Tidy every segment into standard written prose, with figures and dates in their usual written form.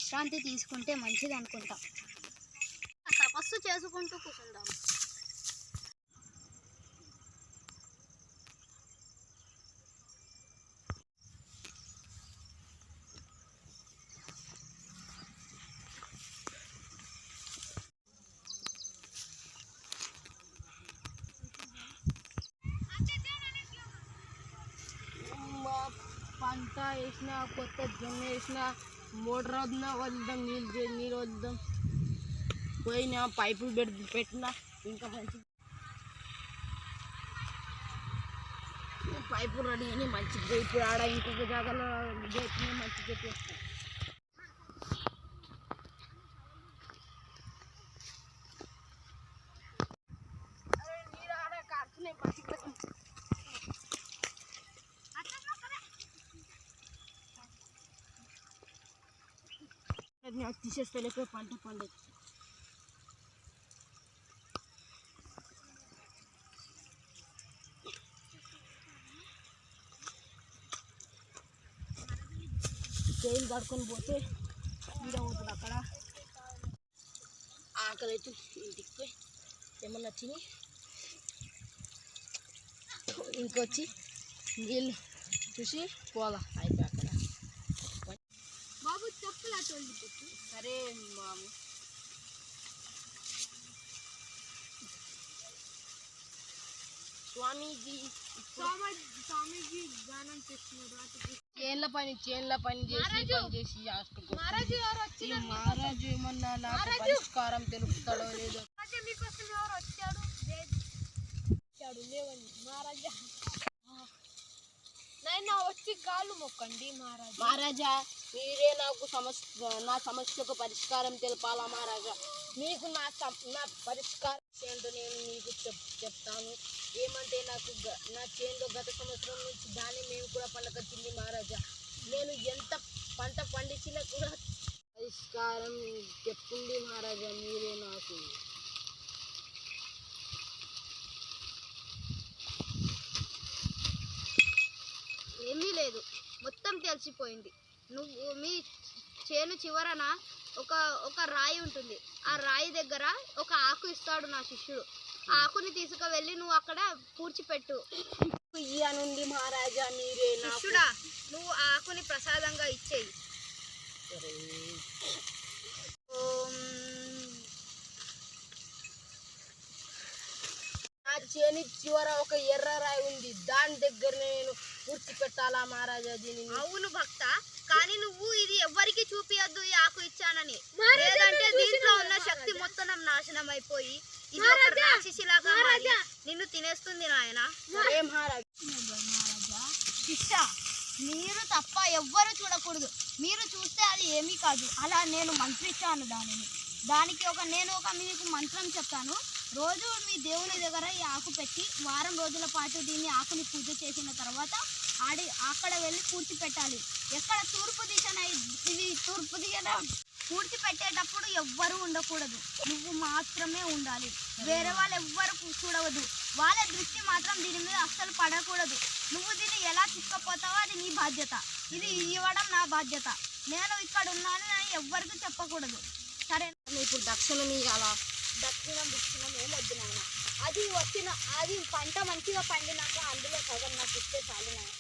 విశ్రాంతి తీసుకుంటే మంచిది అనుకుంటా. తపస్సు చేసుకుంటూ కూర్చుందాం. పంట వేసిన కొత్త జొన్న వేసిన మోటార్ వద్ద వదులుదాం, నీళ్ళు వదులుదాం. పోయినా పైపులు పెట్టినా ఇంకా మంచి పైపు రెడీ అని మంచిగా ఇప్పుడు ఆడ ఇంకొక జాగాలో పెట్టినా మంచిగా పెట్టేస్తాం. నీరు ఆడ కాస్తున్నాయి మంచిగా తీసేస్తలేక పంట పండదు. చేయిలు కడుకొని పోతే ఈడ పోతుంది. అక్కడ ఆకలి అయితే ఇంటికి పోయి ఏమన్నా తిని ఇంకొచ్చి నీళ్ళు చూసి పోలా అయిపోయి అక్కడ. బాబు చెప్పులా తోలి పెట్టు. సరే బాబు. స్వామీజీ గానం చేస్తున్నారు. చేన్ల పని చేసి మహారాజు ఏమన్నా నాకు పరిష్కారం తెలుపుతాడో లేదో. మీకోసం ఎవరు వచ్చాడు? లేవండి మహారాజా. నైనా వచ్చి కాళ్ళు మొక్కండి మహారాజా. మీరే నాకు నా సమస్యకు పరిష్కారం తెలపాలా మహారాజా. మీకు నా పరిష్కారం ఏంటో నేను మీకు చెప్తాను. ఏమంటే నాకు నా చేనులో గత సంవత్సరం నుంచి దాన్ని మేము కూడా పండగొచ్చింది మహారాజా. నేను ఎంత పంట పండించినా కూడా పరిష్కారం చెప్పండి మహారాజా. మీరే నాకు. ఏమీ లేదు, మొత్తం తెలిసిపోయింది. నువ్వు మీ చేను చివరన ఒక రాయి ఉంటుంది. ఆ రాయి దగ్గర ఒక ఆకు ఇస్తాడు నా శిష్యుడు. ఆ ఆకుని తీసుకువెళ్ళి నువ్వు అక్కడ పూడ్చిపెట్టు. ఇయ్యనుంది మహారాజా. మీరే శిష్యుడా, నువ్వు ఆ ఆకుని ప్రసాదంగా ఇచ్చేయి. నా చేని చివర ఒక ఎర్ర రాయి ఉంది, దాని దగ్గర నేను పూడ్చిపెట్టాలా మహారాజా దీనిని? అవును భక్త, కానీ నువ్వు ఇది ఎవ్వరికి చూపియద్దు ఈ ఆకు ఇచ్చానని. లేదంటే దీంట్లో ఉన్న శక్తి మొత్తం నాశనం అయిపోయి ఇది ఒక రాక్షసిలాగా మారి నిన్ను తినేస్తుంది నాయన. మహారాజా శిష్య, మీరు తప్ప ఎవ్వరు చూడకూడదు. మీరు చూస్తే అది ఏమీ కాదు. అలా నేను మంత్రిస్తాను దానికి నేను మీకు మంత్రం చెప్తాను. రోజు మీ దేవుని దగ్గర ఈ ఆకు పెట్టి వారం రోజుల పాటు దీన్ని ఆకుని పూజ చేసిన తర్వాత అక్కడ వెళ్ళి పూడ్చిపెట్టాలి. ఎక్కడ తూర్పు దిశన ఇది తూర్పు దిశన పూడ్చిపెట్టేటప్పుడు ఎవ్వరూ ఉండకూడదు. నువ్వు మాత్రమే ఉండాలి. వేరే వాళ్ళు ఎవ్వరు చూడవద్దు. వాళ్ళ దృష్టి మాత్రం దీని మీద అస్సలు పడకూడదు. నువ్వు దీన్ని ఎలా తీసుకుపోతావో అది నీ బాధ్యత. ఇది ఇవ్వడం నా బాధ్యత. నేను ఇక్కడ ఉన్నాను అని ఎవ్వరికి చెప్పకూడదు. సరే, ఇప్పుడు దక్షిణం ఇవ్వాలా? దక్షిణం ఏమొద్దు నాయన. అది పంట మంచిగా పండినాక అందులో సగం నాకు ఇస్తే చాలు నాయన.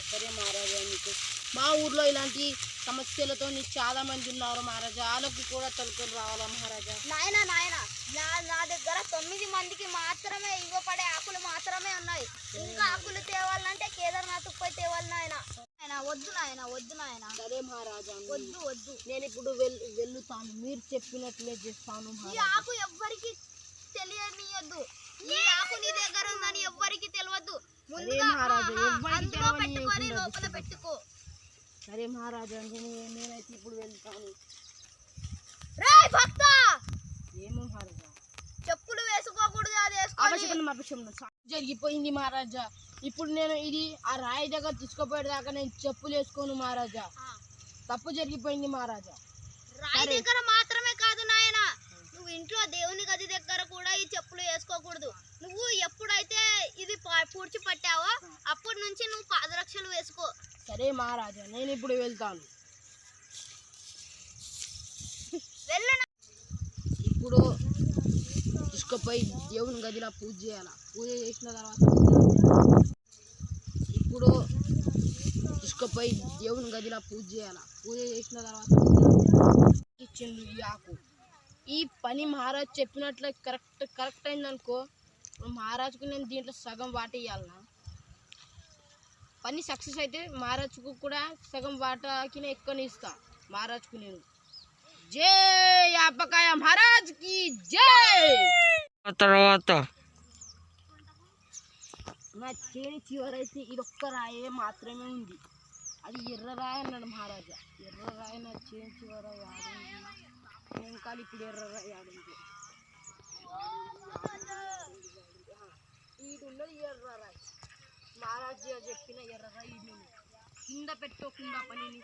సరే మహారాజా. మీకు మా ఊర్లో ఇలాంటి సమస్యలతో చాలా మంది ఉన్నారు మహారాజా. వాళ్ళకి కూడా తలుకొని రావాలా మహారాజా? నాయన నా దగ్గర 9 మందికి మాత్రమే ఇవ్వబడే ఆకులు మాత్రమే ఉన్నాయి. ఇంకా ఆకులు తేవాలంటే కేదార్నాథ్ పోయి తేవాలి నాయన. వద్దు నాయన. సరే మహారాజా, వద్దు. నేను ఇప్పుడు వెళ్ళుతాను. మీరు చెప్పినట్లే చేస్తాను. ఈ ఆకు ఎవ్వరికి తెలియనియద్దు. ఈ ఆకు నీ దగ్గర ఉందని ఎవ్వరికి తెలియద్దు. ముందుగా అందులో పెట్టుకొని లోపల పెట్టుకో. సరే మహారాజా, నేనైతే ఇప్పుడు వెళ్తాను. రేయ్ భక్త, ఏమో మహారాజా? చెప్పులు వేసుకోకూడదు. అది జరిగిపోయింది మహారాజా. ఇప్పుడు నేను ఆ రాయి దగ్గర తీసుకుపోయేదాకా నేను చెప్పులు వేసుకోను మహారాజా. తప్పు జరిగిపోయింది మహారాజా. రాయి దగ్గర మాత్రమే కాదు నాయన, నువ్వు ఇంట్లో దేవుని గది దగ్గర కూడా ఈ చెప్పులు వేసుకోకూడదు. నువ్వు ఎప్పుడైతే ఇది పూడ్చి పట్టావో అప్పటి నుంచి నువ్వు పాదరక్షలు వేసుకో. సరే మహారాజా, నేను ఇప్పుడు వెళ్తాను. వెళ్ళు. ఇప్పుడు తీసుకుపోయి దేవుని గదిలో పూజ చేయాలి. పూజ చేసిన తర్వాత ఇప్పుడు తీసుకుపోయి దేవుని గదిలో పూజ చేయాలి. పూజ చేసిన తర్వాత ఇచ్చిండు ఈ ఆకు. ఈ పని మహారాజ్ చెప్పినట్లు కరెక్ట్ అయిందనుకో, మహారాజుకు నేను దీంట్లో సగం వాటా ఇవ్వాలన్నా. పని సక్సెస్ అయితే మహారాజుకు కూడా సగం వాటాకి ఎక్కువనే ఇస్తా మహారాజుకు నేను. జై యాపకాయ మహారాజ్ కి జై. తర్వాత నా చేని చివరైతే ఇదొక్క రాయే మాత్రమే ఉంది. అది ఎర్ర రాయి అన్నాడు మహారాజా. ఎర్ర రాయి నా చేని చివర ఆడింది. ఇంకా ఇప్పుడు ఎర్ర రాయి ఆడింది. ఇది ఉన్నది ఎర్ర రాయి. మహారాజు చెప్పిన ఎర్ర రాయి ఇది కింద పెట్టుకోకుండా పనిని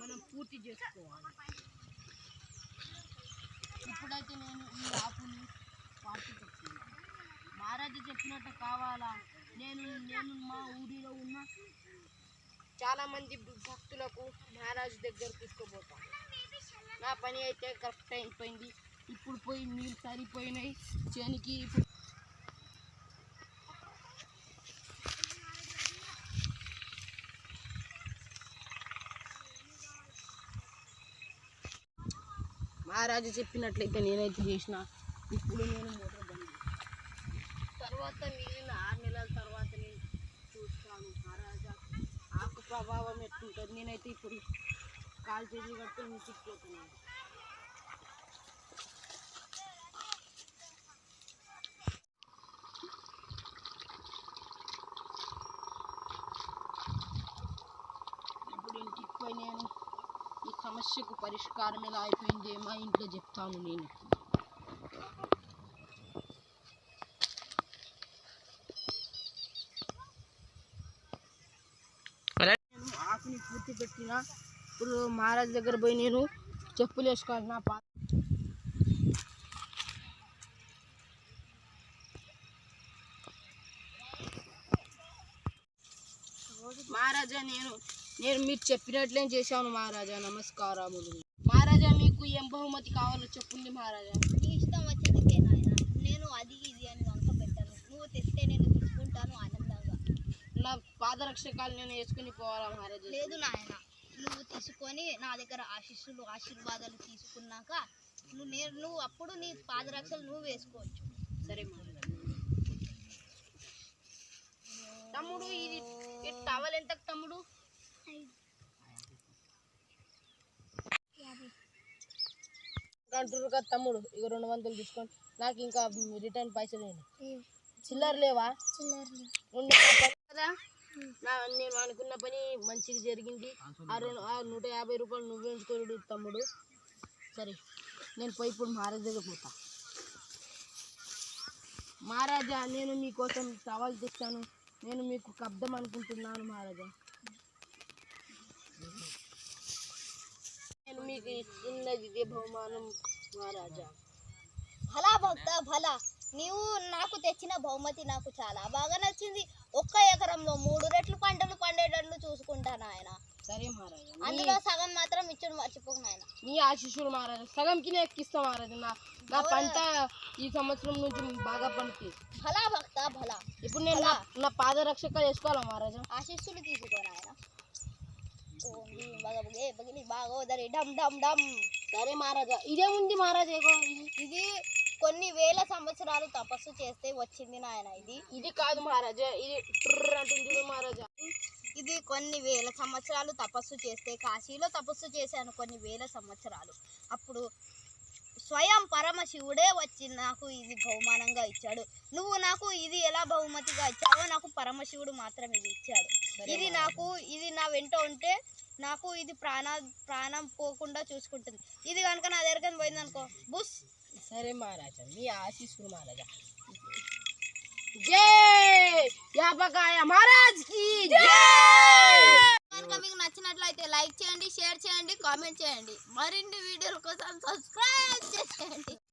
మనం పూర్తి చేసుకోవాలి. ఇప్పుడైతే నేను ఈ ఆకుని పాటిస్తున్నాను. మహారాజు చెప్పినట్టు కావాలా. నేను మా ఊరిలో ఉన్న చాలామంది భక్తులకు మహారాజు దగ్గర తీసుకుపోతాను. నా పని అయితే కరెక్ట్ అయిపోయింది. ఇప్పుడు పోయి నీళ్ళు సరిపోయినాయి చేనికి. మహారాజు చెప్పినట్లయితే నేనైతే చేసిన. ఇప్పుడు నేను మోటార్ బంద్ తర్వాత మిగిలిన 6 నెలల తర్వాత నేను చూస్తాను మహారాజా ఆకు ప్రభావం ఎట్లుంటుంది. నేనైతే ఇప్పుడు కాలు చేతులు కట్టుకొని ముసిపోతున్నాను. ఇప్పుడు ఇంటికి పోయి నేను ఈ సమస్యకు పరిష్కారం ఎలా అయిపోయింది మా ఇంట్లో చెప్తాను. నేను ఆకుని పూర్తి పెట్టిన. ఇప్పుడు మహారాజు దగ్గర పోయి నేను చెప్పులు వేసుకోవాలి. నా మహారాజా నేను మీరు చెప్పినట్లే చేశాను మహారాజా. నమస్కారములు మహారాజా. మీకు ఏం బహుమతి కావాలో చెప్పుంది మహారాజా. నీ ఇష్టం వచ్చింది నాయన. నేను అది ఇది అని వంక పెట్టాను. నువ్వు తెస్తే నేను తీసుకుంటాను ఆనందంగా. నా పాదరక్షకాలు నేను వేసుకుని పోవాలా మహారాజా? లేదు నాయన, నువ్వు తీసుకొని నా దగ్గర ఆశీర్వాదాలు తీసుకున్నాక నువ్వు అప్పుడు నీ పాదరక్షలు నువ్వు వేసుకోవచ్చు. సరే మహారాజా. తమ్ముడు ఇది టవల్ ఎంత తమ్ముడు? అంటారు కదా తమ్ముడు. ఇక 200 తీసుకోండి. నాకు ఇంకా రిటర్న్ పైసలు వేయండి. చిల్లర లేవా? కదా నేను అనుకున్న పని మంచిగా జరిగింది. ఆ 150 రూపాయలు నువ్వు ఎంచుకోడు తమ్ముడు. సరే నేను పోయి ఇప్పుడు మహారాజు దగ్గర పోతా. మహారాజా నేను మీకోసం సవాల్ తెచ్చాను. నేను మీకు కబ్దం అనుకుంటున్నాను మహారాజా. నేను మీకు ఇస్తున్నది ఇదే బహుమానం మహారాజా. భలా భక్త భలా, నీవు నాకు తెచ్చిన బహుమతి నాకు చాలా బాగా నచ్చింది. 1 ఎకరంలో 3 రెట్లు పంటలు పండేటట్లు చూసుకుంటాను ఆయన. సరే మహారాజా. అందులో సగం మాత్రం ఇచ్చుడు మర్చిపోకు నాయన. నీ ఆశీస్సులు మహారాజా. సగంకి నేను ఎక్కిస్తా మహారాజా. నా పంట ఈ సంవత్సరం నుంచి బాగా పండుతుంది. భలా భక్త భలా. ఇప్పుడు నేను నా పాదరక్షక వేసుకోవాలా మహారాజా? ఆశీస్సులు తీసుకో నాయన. బాగోదరి డమ్ డమ్ డమ్. సరే మహారాజా. ఇదేముంది మహారాజా? ఇది కొన్ని వేల సంవత్సరాలు తపస్సు చేస్తే వచ్చింది నాయన. ఇది కాదు మహారాజా. ఇది అంటుంది మహారాజా. ఇది కొన్ని వేల సంవత్సరాలు తపస్సు చేస్తే, కాశీలో తపస్సు చేశాను కొన్ని వేల సంవత్సరాలు. అప్పుడు స్వయం పరమశివుడే వచ్చి నాకు ఇది బహుమానంగా ఇచ్చాడు. నువ్వు నాకు ఇది ఎలా బహుమతిగా ఇచ్చావో నాకు పరమశివుడు మాత్రం ఇది ఇచ్చాడు. ఇది నా వెంట ఉంటే నాకు ఇది ప్రాణం పోకుండా చూసుకుంటుంది. ఇది కనుక నా దగ్గరికి పోయిందనుకో బుస్. సరే మహారాజా. మీ ఆశీస్సులు మహారాజా. జై యాపకాయ మహారాజ్ కి జై. కనుక మీకు నచ్చినట్లయితే లైక్ చేయండి, షేర్ చేయండి, కామెంట్ చేయండి. మరిన్ని వీడియోల కోసం సబ్స్క్రైబ్ చేయండి.